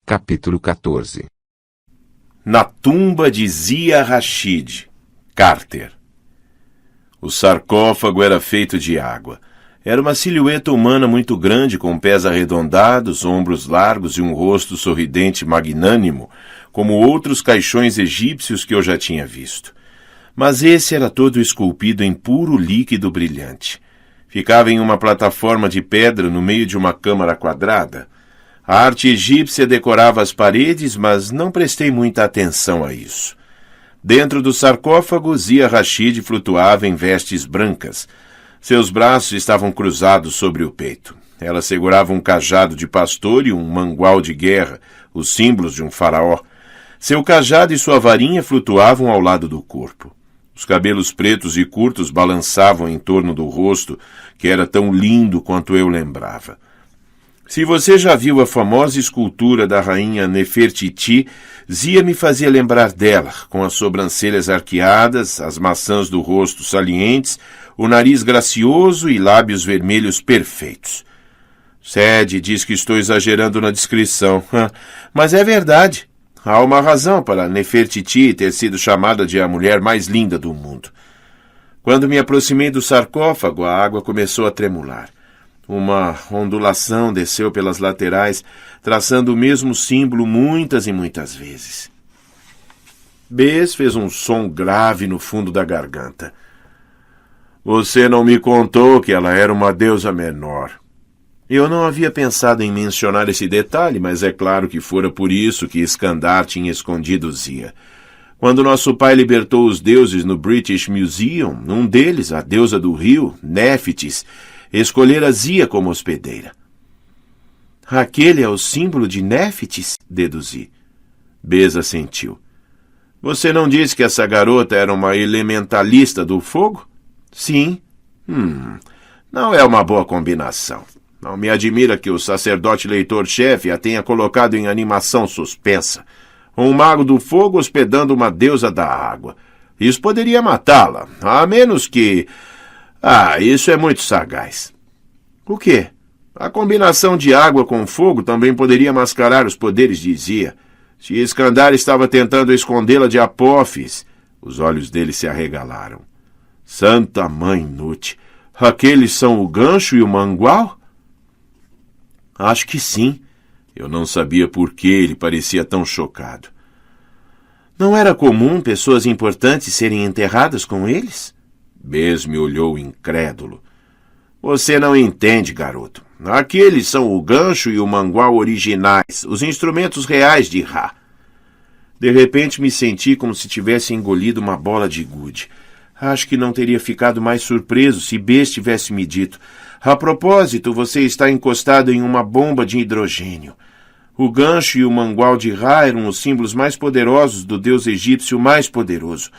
Capítulo 14. Na tumba de Zia Rashid, Carter. O sarcófago era feito de água. Era uma silhueta humana muito grande, com pés arredondados, ombros largos e um rosto sorridente magnânimo, como outros caixões egípcios que eu já tinha visto. Mas esse era todo esculpido em puro líquido brilhante. Ficava em uma plataforma de pedra no meio de uma câmara quadrada. A arte egípcia decorava as paredes, mas não prestei muita atenção a isso. Dentro do sarcófago, Zia Rashid flutuava em vestes brancas. Seus braços estavam cruzados sobre o peito. Ela segurava um cajado de pastor e um mangual de guerra, os símbolos de um faraó. Seu cajado e sua varinha flutuavam ao lado do corpo. Os cabelos pretos e curtos balançavam em torno do rosto, que era tão lindo quanto eu lembrava. Se você já viu a famosa escultura da rainha Nefertiti, Zia me fazia lembrar dela, com as sobrancelhas arqueadas, as maçãs do rosto salientes, o nariz gracioso e lábios vermelhos perfeitos. Sede diz que estou exagerando na descrição, mas é verdade. Há uma razão para Nefertiti ter sido chamada de a mulher mais linda do mundo. Quando me aproximei do sarcófago, a água começou a tremular. Uma ondulação desceu pelas laterais, traçando o mesmo símbolo muitas e muitas vezes. Bess fez um som grave no fundo da garganta. Você não me contou que ela era uma deusa menor. Eu não havia pensado em mencionar esse detalhe, mas é claro que fora por isso que Iskandar tinha escondido Zia. Quando nosso pai libertou os deuses no British Museum, um deles, a deusa do rio, Néfitis, escolhera Zia como hospedeira. Aquele é o símbolo de Néfitis, deduzi. Bess assentiu. Você não disse que essa garota era uma elementalista do fogo? Sim. Não é uma boa combinação. Não me admira que o sacerdote leitor-chefe a tenha colocado em animação suspensa. Um mago do fogo hospedando uma deusa da água. Isso poderia matá-la, a menos que... isso é muito sagaz. O quê? A combinação de água com fogo também poderia mascarar os poderes de Zia. Se Iskandar estava tentando escondê-la de Apófis, os olhos dele se arregalaram. Santa Mãe Nut, aqueles são o gancho e o mangual? Acho que sim. Eu não sabia por que ele parecia tão chocado. Não era comum pessoas importantes serem enterradas com eles? Bess me olhou incrédulo. Você não entende, garoto. Aqueles são o gancho e o mangual originais, os instrumentos reais de Ra. De repente me senti como se tivesse engolido uma bola de gude. Acho que não teria ficado mais surpreso se Bess tivesse me dito: a propósito, você está encostado em uma bomba de hidrogênio. O gancho e o mangual de Ra eram os símbolos mais poderosos do deus egípcio mais poderoso.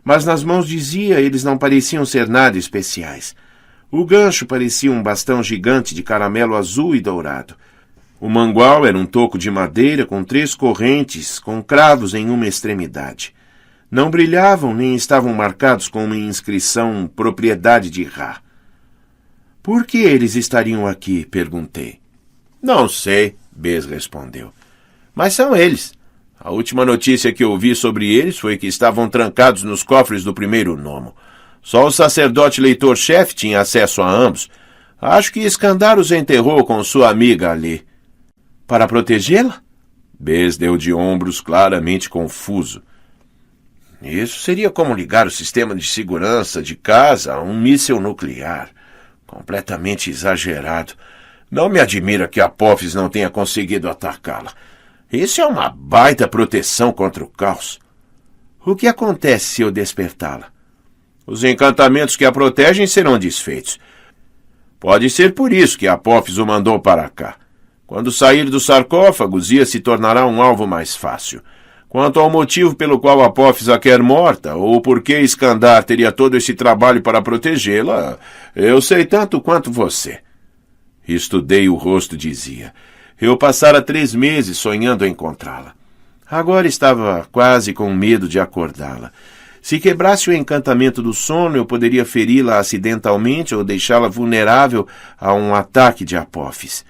Mas nas mãos de Zia eles não pareciam ser nada especiais. O gancho parecia um bastão gigante de caramelo azul e dourado. O mangual era um toco de madeira com 3 correntes, com cravos em uma extremidade. Não brilhavam nem estavam marcados com uma inscrição propriedade de Ra. Por que eles estariam aqui? Perguntei. Não sei, Bess respondeu. Mas são eles. A última notícia que eu vi sobre eles foi que estavam trancados nos cofres do primeiro nomo. Só o sacerdote leitor-chefe tinha acesso a ambos. Acho que Iskandar os enterrou com sua amiga ali. Para protegê-la? Bess deu de ombros, claramente confuso. Isso seria como ligar o sistema de segurança de casa a um míssil nuclear. Completamente exagerado. Não me admira que Apófis não tenha conseguido atacá-la. Isso é uma baita proteção contra o caos. O que acontece se eu despertá-la? Os encantamentos que a protegem serão desfeitos. Pode ser por isso que Apófis o mandou para cá. Quando sair do sarcófago, Zia se tornará um alvo mais fácil. Quanto ao motivo pelo qual Apófis a quer morta, ou por que Iskandar teria todo esse trabalho para protegê-la, eu sei tanto quanto você. Estudei o rosto de Zia. Eu passara 3 meses sonhando encontrá-la. Agora estava quase com medo de acordá-la. Se quebrasse o encantamento do sono, eu poderia feri-la acidentalmente ou deixá-la vulnerável a um ataque de Apófis.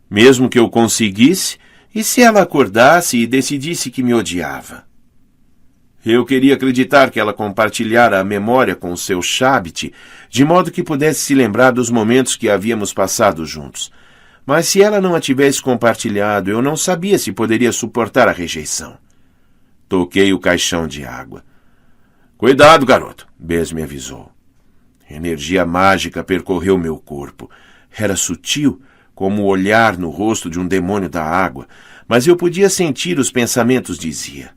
Mesmo que eu conseguisse, E se ela acordasse e decidisse que me odiava? Eu queria acreditar que ela compartilhara a memória com o seu Chabit, de modo que pudesse se lembrar dos momentos que havíamos passado juntos. Mas se ela não a tivesse compartilhado, eu não sabia se poderia suportar a rejeição. Toquei o caixão de água. Cuidado, garoto, Bess me avisou. Energia mágica percorreu meu corpo. Era sutil, como o olhar no rosto de um demônio da água, mas eu podia sentir os pensamentos de Zia.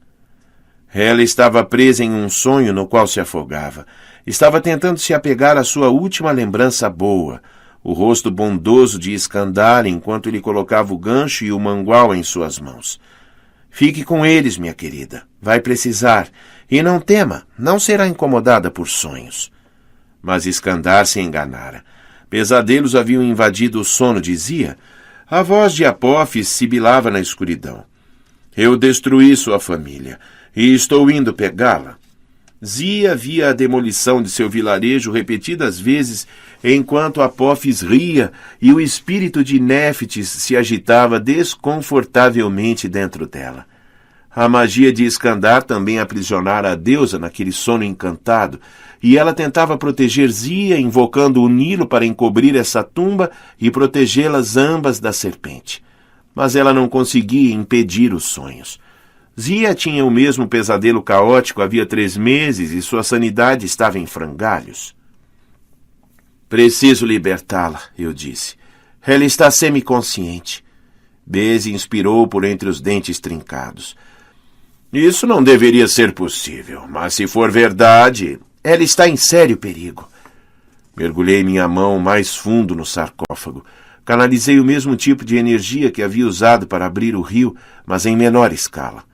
Ela estava presa em um sonho no qual se afogava. Estava tentando se apegar à sua última lembrança boa, o rosto bondoso de Iskandar enquanto ele colocava o gancho e o mangual em suas mãos. Fique com eles, minha querida. Vai precisar. E não tema, não será incomodada por sonhos. Mas Iskandar se enganara. Pesadelos haviam invadido o sono de Zia. A voz de Apophis sibilava na escuridão. Eu destruí sua família. E estou indo pegá-la. Zia via a demolição de seu vilarejo repetidas vezes, enquanto Apophis ria e o espírito de Néfites se agitava desconfortavelmente dentro dela. A magia de Iskandar também aprisionara a deusa naquele sono encantado, e ela tentava proteger Zia, invocando o Nilo para encobrir essa tumba e protegê-las ambas da serpente. Mas ela não conseguia impedir os sonhos. Zia tinha o mesmo pesadelo caótico havia 3 meses e sua sanidade estava em frangalhos. Preciso libertá-la, eu disse. Ela está semiconsciente. Bess inspirou por entre os dentes trincados. Isso não deveria ser possível, mas se for verdade, ela está em sério perigo. Mergulhei minha mão mais fundo no sarcófago. Canalizei o mesmo tipo de energia que havia usado para abrir o rio, mas em menor escala.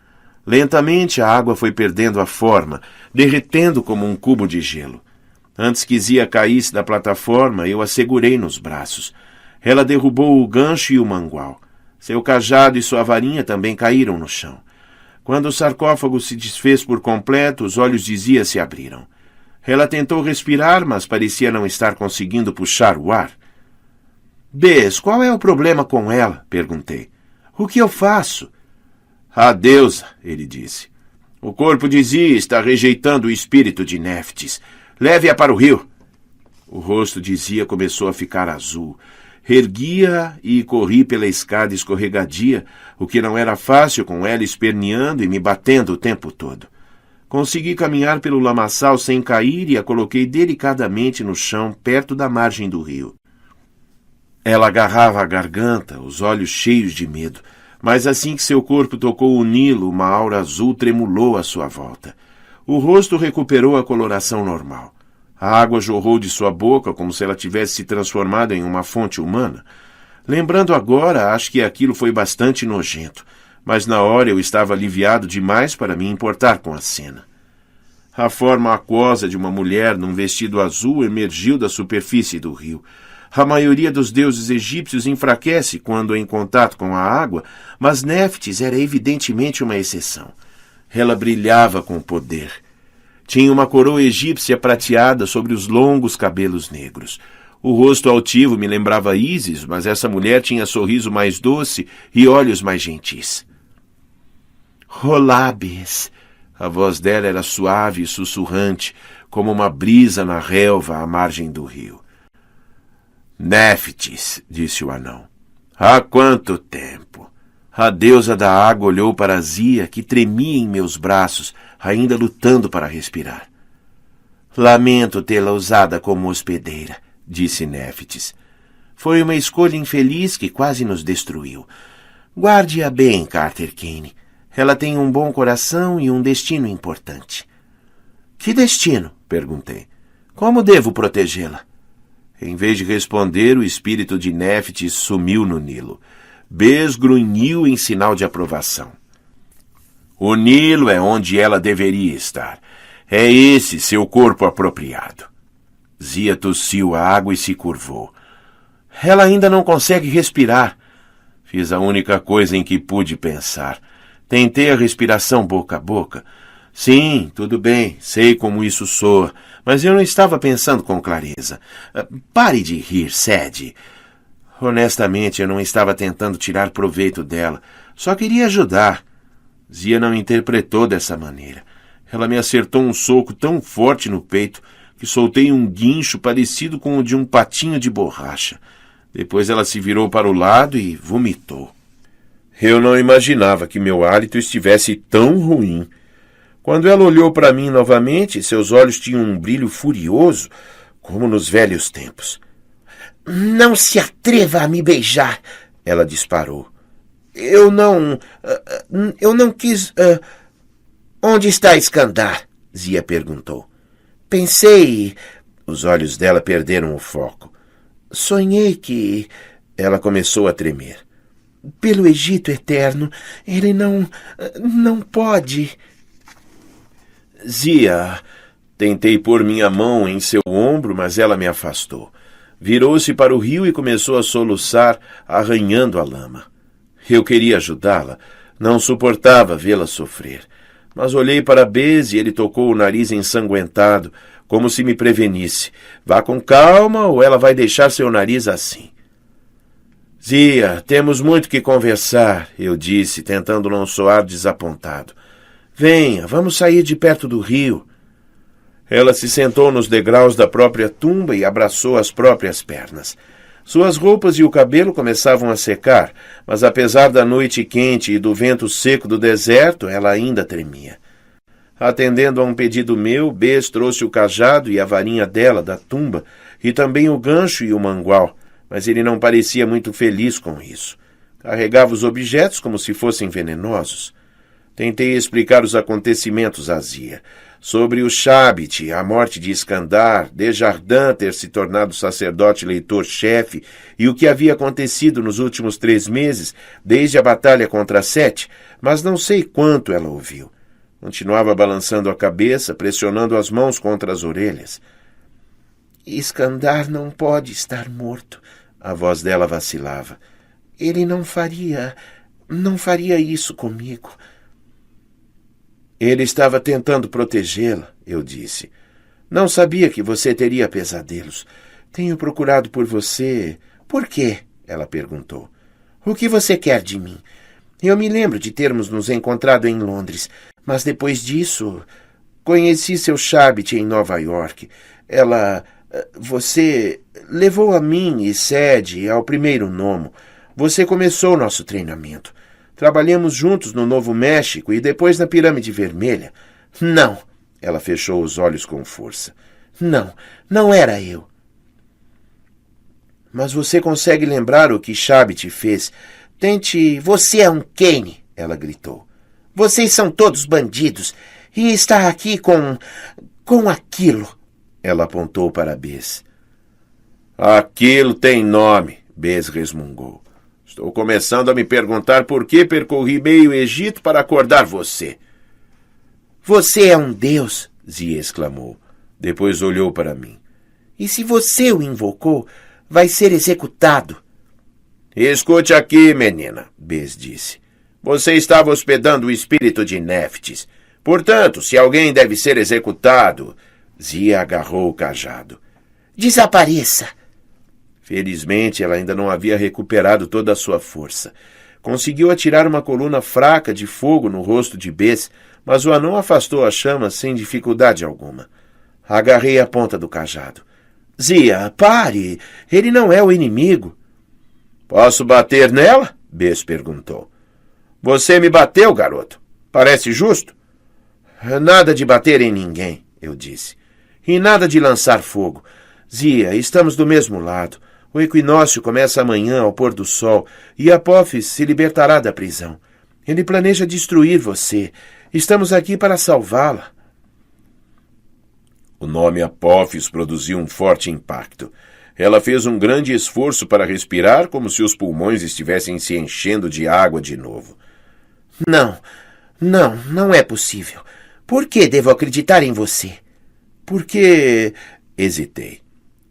Lentamente a água foi perdendo a forma, derretendo como um cubo de gelo. Antes que Zia caísse da plataforma, eu a segurei nos braços. Ela derrubou o gancho e o mangual. Seu cajado e sua varinha também caíram no chão. Quando o sarcófago se desfez por completo, os olhos de Zia se abriram. Ela tentou respirar, mas parecia não estar conseguindo puxar o ar. Bess, qual é o problema com ela? Perguntei. O que eu faço? A deusa, ele disse. O corpo de Zia está rejeitando o espírito de Néfites. Leve-a para o rio. O rosto de Zia começou a ficar azul. Ergui-a e corri pela escada escorregadia, o que não era fácil com ela esperneando e me batendo o tempo todo. Consegui caminhar pelo lamaçal sem cair e a coloquei delicadamente no chão, perto da margem do rio. Ela agarrava a garganta, os olhos cheios de medo. Mas assim que seu corpo tocou o Nilo, uma aura azul tremulou à sua volta. O rosto recuperou a coloração normal. A água jorrou de sua boca como se ela tivesse se transformado em uma fonte humana. Lembrando agora, acho que aquilo foi bastante nojento, mas na hora eu estava aliviado demais para me importar com a cena. A forma aquosa de uma mulher num vestido azul emergiu da superfície do rio. A maioria dos deuses egípcios enfraquece quando em contato com a água, mas Néfites era evidentemente uma exceção. Ela brilhava com poder. Tinha uma coroa egípcia prateada sobre os longos cabelos negros. O rosto altivo me lembrava Ísis, mas essa mulher tinha sorriso mais doce e olhos mais gentis. Olá, Bess. A voz dela era suave e sussurrante, como uma brisa na relva à margem do rio. Néfites, disse o anão. Há quanto tempo? A deusa da água olhou para Zia, que tremia em meus braços, ainda lutando para respirar. Lamento tê-la usada como hospedeira, disse Néfites. Foi uma escolha infeliz que quase nos destruiu. Guarde-a bem, Carter Kane. Ela tem um bom coração e um destino importante. Que destino? Perguntei. Como devo protegê-la? Em vez de responder, o espírito de Néfites sumiu no Nilo. Bess grunhiu em sinal de aprovação. O Nilo é onde ela deveria estar. É esse seu corpo apropriado. Zia tossiu a água e se curvou. Ela ainda não consegue respirar. Fiz a única coisa em que pude pensar. Tentei a respiração boca a boca. Sim, tudo bem, sei como isso soa, mas eu não estava pensando com clareza. Pare de rir, Sadie. Honestamente, eu não estava tentando tirar proveito dela. Só queria ajudar. Zia não interpretou dessa maneira. Ela me acertou um soco tão forte no peito que soltei um guincho parecido com o de um patinho de borracha. Depois ela se virou para o lado e vomitou. Eu não imaginava que meu hálito estivesse tão ruim. Quando ela olhou para mim novamente, seus olhos tinham um brilho furioso, como nos velhos tempos. Não se atreva a me beijar, ela disparou. Eu não quis... Onde está Iskandar? Zia perguntou. Pensei... Os olhos dela perderam o foco. Sonhei que... Ela começou a tremer. Pelo Egito eterno, ele não pode... Zia... Tentei pôr minha mão em seu ombro, mas ela me afastou. Virou-se para o rio e começou a soluçar, arranhando a lama. Eu queria ajudá-la, não suportava vê-la sofrer. Mas olhei para Bess e ele tocou o nariz ensanguentado, como se me prevenisse. Vá com calma ou ela vai deixar seu nariz assim. Zia, temos muito que conversar, eu disse, tentando não soar desapontado. Venha, vamos sair de perto do rio. Ela se sentou nos degraus da própria tumba e abraçou as próprias pernas. Suas roupas e o cabelo começavam a secar, mas apesar da noite quente e do vento seco do deserto, ela ainda tremia. Atendendo a um pedido meu, Bess trouxe o cajado e a varinha dela da tumba, e também o gancho e o mangual, mas ele não parecia muito feliz com isso. Carregava os objetos como se fossem venenosos. Tentei explicar os acontecimentos a Zia. Sobre o Shabit, a morte de Iskandar, Desjardins ter se tornado sacerdote leitor-chefe e o que havia acontecido nos últimos 3 meses, desde a batalha contra Sete, mas não sei quanto ela ouviu. Continuava balançando a cabeça, pressionando as mãos contra as orelhas. Iskandar não pode estar morto. A voz dela vacilava. Ele não faria isso comigo. Ele estava tentando protegê-la, eu disse. Não sabia que você teria pesadelos. Tenho procurado por você. Por quê? Ela perguntou. O que você quer de mim? Eu me lembro de termos nos encontrado em Londres, mas depois disso... Conheci seu Shabit em Nova York. Você levou a mim e Sede ao primeiro Nomo. Você começou nosso treinamento. Trabalhamos juntos no Novo México e depois na Pirâmide Vermelha. Não, ela fechou os olhos com força. Não era eu. Mas você consegue lembrar o que Shabit fez? Tente... Você é um Kane, ela gritou. Vocês são todos bandidos e está aqui com aquilo. Ela apontou para Bess. Aquilo tem nome, Bess resmungou. Estou começando a me perguntar por que percorri meio Egito para acordar você. Você é um deus, Zia exclamou. Depois olhou para mim. E se você o invocou, vai ser executado. Escute aqui, menina, Bess disse. Você estava hospedando o espírito de Néftis. Portanto, se alguém deve ser executado... Zia agarrou o cajado. Desapareça! Felizmente, ela ainda não havia recuperado toda a sua força. Conseguiu atirar uma coluna fraca de fogo no rosto de Bess, mas o anão afastou a chama sem dificuldade alguma. Agarrei a ponta do cajado. Zia, pare! Ele não é o inimigo. Posso bater nela? Bess perguntou. Você me bateu, garoto. Parece justo? Nada de bater em ninguém, eu disse. E nada de lançar fogo. Zia, estamos do mesmo lado. O equinócio começa amanhã ao pôr do sol e Apophis se libertará da prisão. Ele planeja destruir você. Estamos aqui para salvá-la. O nome Apophis produziu um forte impacto. Ela fez um grande esforço para respirar, como se os pulmões estivessem se enchendo de água de novo. Não é possível. Por que devo acreditar em você? Porque... Hesitei.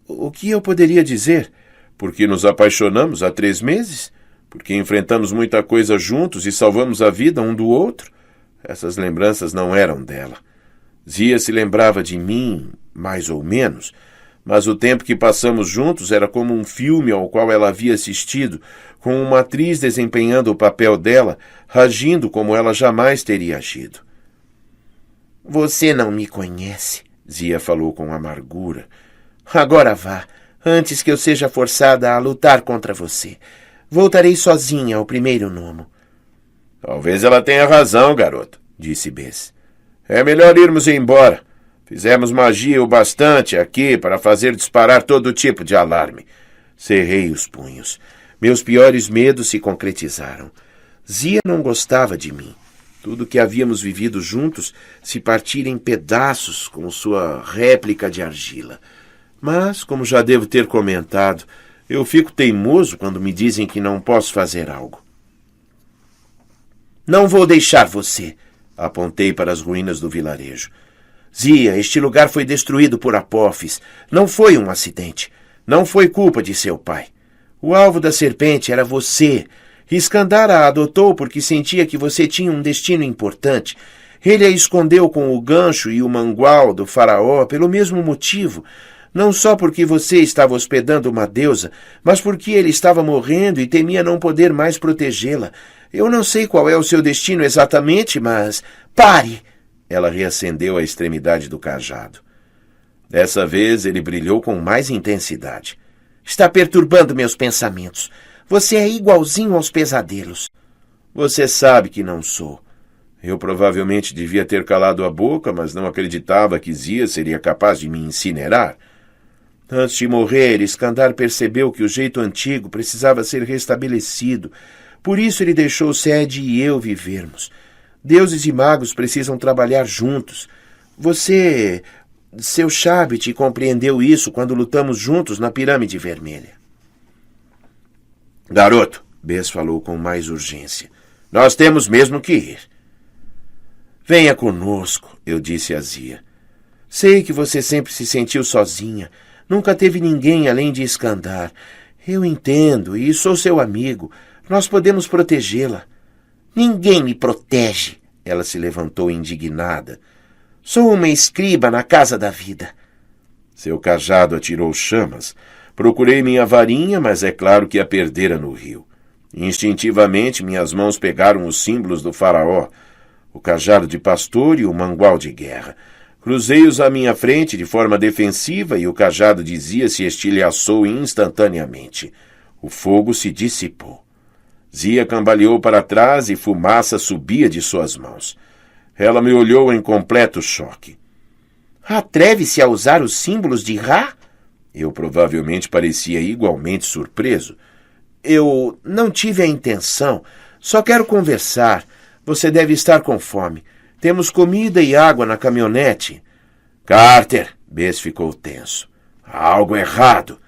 O que eu poderia dizer? Porque nos apaixonamos há 3 meses? Porque enfrentamos muita coisa juntos e salvamos a vida um do outro? Essas lembranças não eram dela. Zia se lembrava de mim, mais ou menos, mas o tempo que passamos juntos era como um filme ao qual ela havia assistido, com uma atriz desempenhando o papel dela, agindo como ela jamais teria agido. Você não me conhece, Zia falou com amargura. Agora vá, antes que eu seja forçada a lutar contra você. Voltarei sozinha ao primeiro gnomo. Talvez ela tenha razão, garoto, disse Bess. É melhor irmos embora. Fizemos magia o bastante aqui para fazer disparar todo tipo de alarme. Cerrei os punhos. Meus piores medos se concretizaram. Zia não gostava de mim. Tudo que havíamos vivido juntos se partira em pedaços com sua réplica de argila. Mas, como já devo ter comentado, eu fico teimoso quando me dizem que não posso fazer algo. Não vou deixar você, apontei para as ruínas do vilarejo. Zia, este lugar foi destruído por Apophis. Não foi um acidente. Não foi culpa de seu pai. O alvo da serpente era você. Iskandar a adotou porque sentia que você tinha um destino importante. Ele a escondeu com o gancho e o mangual do faraó pelo mesmo motivo. Não só porque você estava hospedando uma deusa, mas porque ele estava morrendo e temia não poder mais protegê-la. Eu não sei qual é o seu destino exatamente, mas... Pare! Ela reacendeu a extremidade do cajado. Dessa vez ele brilhou com mais intensidade. Está perturbando meus pensamentos. Você é igualzinho aos pesadelos. Você sabe que não sou. Eu provavelmente devia ter calado a boca, mas não acreditava que Zia seria capaz de me incinerar. Antes de morrer, Iskandar percebeu que o jeito antigo precisava ser restabelecido. Por isso ele deixou Sede e eu vivermos. Deuses e magos precisam trabalhar juntos. Seu Shabit compreendeu isso quando lutamos juntos na Pirâmide Vermelha. Garoto, Bess falou com mais urgência, nós temos mesmo que ir. Venha conosco, eu disse a Zia. Sei que você sempre se sentiu sozinha. Nunca teve ninguém além de Iskandar. Eu entendo e sou seu amigo. Nós podemos protegê-la. Ninguém me protege. Ela se levantou indignada. Sou uma escriba na casa da vida. Seu cajado atirou chamas. Procurei minha varinha, mas é claro que a perdera no rio. Instintivamente, minhas mãos pegaram os símbolos do faraó, o cajado de pastor e o mangual de guerra. Cruzei-os à minha frente de forma defensiva e o cajado de Zia se estilhaçou instantaneamente. O fogo se dissipou. Zia cambaleou para trás e fumaça subia de suas mãos. Ela me olhou em completo choque. Atreve-se a usar os símbolos de Ra? Eu provavelmente parecia igualmente surpreso. Eu não tive a intenção. Só quero conversar. Você deve estar com fome. Temos comida e água na caminhonete. Carter! Bess ficou tenso. Há algo errado.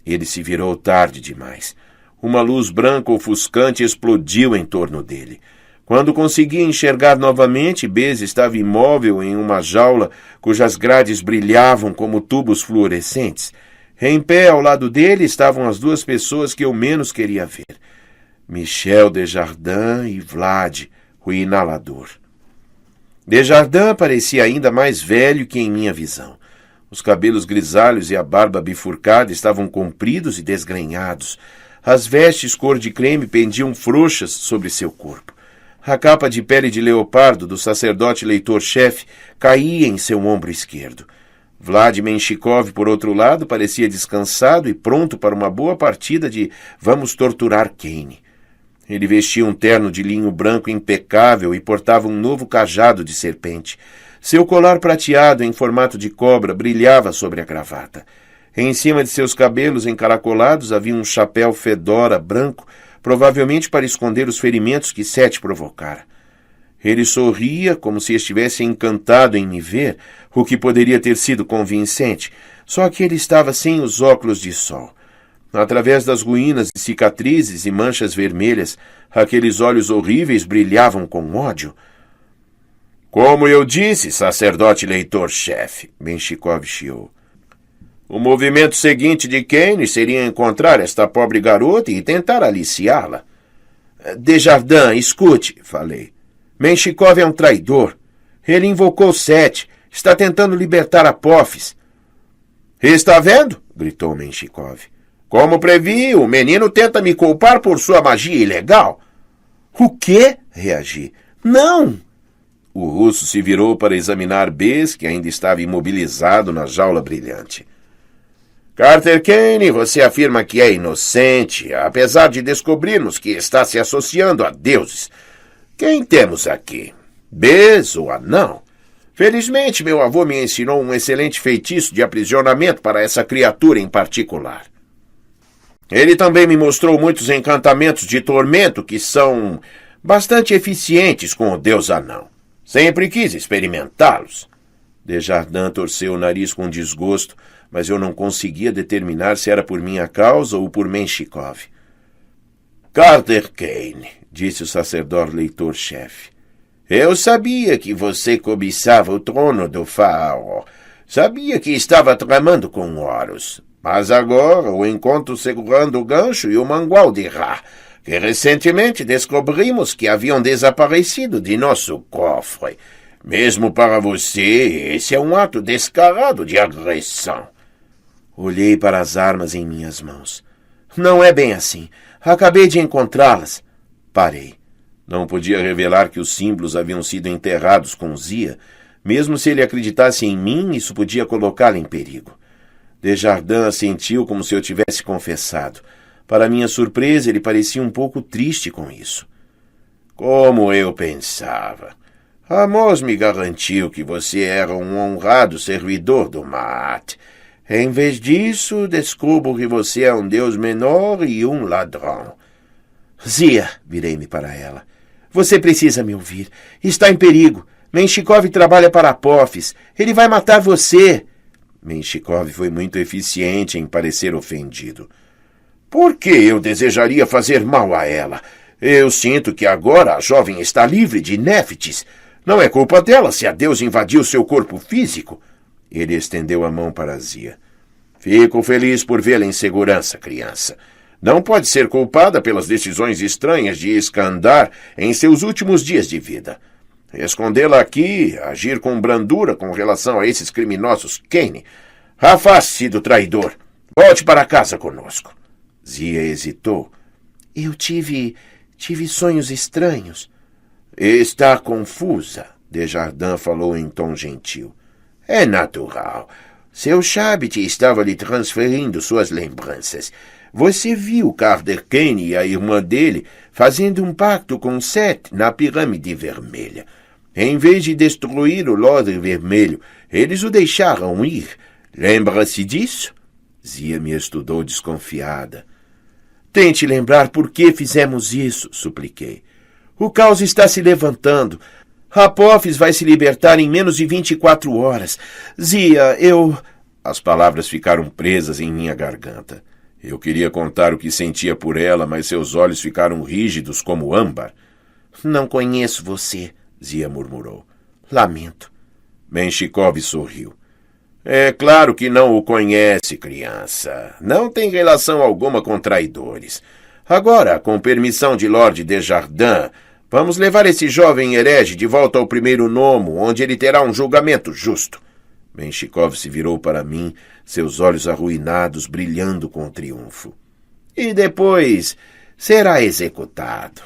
Ele se virou tarde demais. Uma luz branca ofuscante explodiu em torno dele. Quando consegui enxergar novamente, Bess estava imóvel em uma jaula cujas grades brilhavam como tubos fluorescentes. Em pé ao lado dele estavam as duas pessoas que eu menos queria ver. Michel Desjardins e Vlad, o inalador. Desjardins parecia ainda mais velho que em minha visão. Os cabelos grisalhos e a barba bifurcada estavam compridos e desgrenhados. As vestes cor de creme pendiam frouxas sobre seu corpo. A capa de pele de leopardo do sacerdote leitor-chefe caía em seu ombro esquerdo. Vlad Menshikov, por outro lado, parecia descansado e pronto para uma boa partida de Vamos Torturar Kane. Ele vestia um terno de linho branco impecável e portava um novo cajado de serpente. Seu colar prateado em formato de cobra brilhava sobre a gravata. Em cima de seus cabelos encaracolados havia um chapéu fedora branco, provavelmente para esconder os ferimentos que Sete provocara. Ele sorria como se estivesse encantado em me ver, o que poderia ter sido convincente, só que ele estava sem os óculos de sol. Através das ruínas de cicatrizes e manchas vermelhas, aqueles olhos horríveis brilhavam com ódio. Como eu disse, sacerdote leitor-chefe, Menshikov chiou. O movimento seguinte de Kane seria encontrar esta pobre garota e tentar aliciá-la. Desjardins, escute, falei. Menshikov é um traidor. Ele invocou Sete. Está tentando libertar Apophis. Está vendo? Gritou Menshikov. Como previ, o menino tenta me culpar por sua magia ilegal. O quê? Reagi. Não! O russo se virou para examinar Bess, que ainda estava imobilizado na jaula brilhante. Carter Kane, você afirma que é inocente, apesar de descobrirmos que está se associando a deuses. Quem temos aqui? Bess ou anão? Felizmente, meu avô me ensinou um excelente feitiço de aprisionamento para essa criatura em particular. Ele também me mostrou muitos encantamentos de tormento que são bastante eficientes com o deus anão. Sempre quis experimentá-los. Desjardins torceu o nariz com desgosto, mas eu não conseguia determinar se era por minha causa ou por Menshikov. Carter Kane, disse o sacerdote leitor-chefe. Eu sabia que você cobiçava o trono do faraó. Sabia que estava tramando com Horus. Mas agora o encontro segurando o gancho e o mangual de Ra, que recentemente descobrimos que haviam desaparecido de nosso cofre. Mesmo para você, esse é um ato descarado de agressão. Olhei para as armas em minhas mãos. Não é bem assim. Acabei de encontrá-las. Parei. Não podia revelar que os símbolos haviam sido enterrados com Zia. Mesmo se ele acreditasse em mim, isso podia colocá-lo em perigo. Desjardins assentiu como se eu tivesse confessado. Para minha surpresa, ele parecia um pouco triste com isso. Como eu pensava. Amos me garantiu que você era um honrado servidor do Maat. Em vez disso, descubro que você é um deus menor e um ladrão. Zia, virei-me para ela. Você precisa me ouvir. Está em perigo. Menshikov trabalha para Apophis. Ele vai matar você. Menshikov foi muito eficiente em parecer ofendido. Por que eu desejaria fazer mal a ela? Eu sinto que agora a jovem está livre de néfites. Não é culpa dela se a Deus invadiu seu corpo físico. Ele estendeu a mão para Zia. Fico feliz por vê-la em segurança, criança. Não pode ser culpada pelas decisões estranhas de Iskandar em seus últimos dias de vida. Escondê-la aqui, agir com brandura com relação a esses criminosos Kane. Afaste-se do traidor. Volte para casa conosco. Zia hesitou. Eu tive sonhos estranhos. Está confusa, Desjardins falou em tom gentil. É natural. Seu Chabit estava lhe transferindo suas lembranças. Você viu Carter Kane e a irmã dele fazendo um pacto com Seth na Pirâmide Vermelha. Em vez de destruir o Lorde Vermelho, eles o deixaram ir. Lembra-se disso? Zia me estudou desconfiada. Tente lembrar por que fizemos isso, supliquei. O caos está se levantando. Apophis vai se libertar em menos de 24 horas. Zia, eu... As palavras ficaram presas em minha garganta. Eu queria contar o que sentia por ela, mas seus olhos ficaram rígidos como âmbar. Não conheço você, Zia murmurou. Lamento. Menshikov sorriu. É claro que não o conhece, criança. Não tem relação alguma com traidores. Agora, com permissão de Lord Desjardins, vamos levar esse jovem herege de volta ao primeiro nomo, onde ele terá um julgamento justo. Menshikov se virou para mim, seus olhos arruinados brilhando com triunfo. E depois será executado.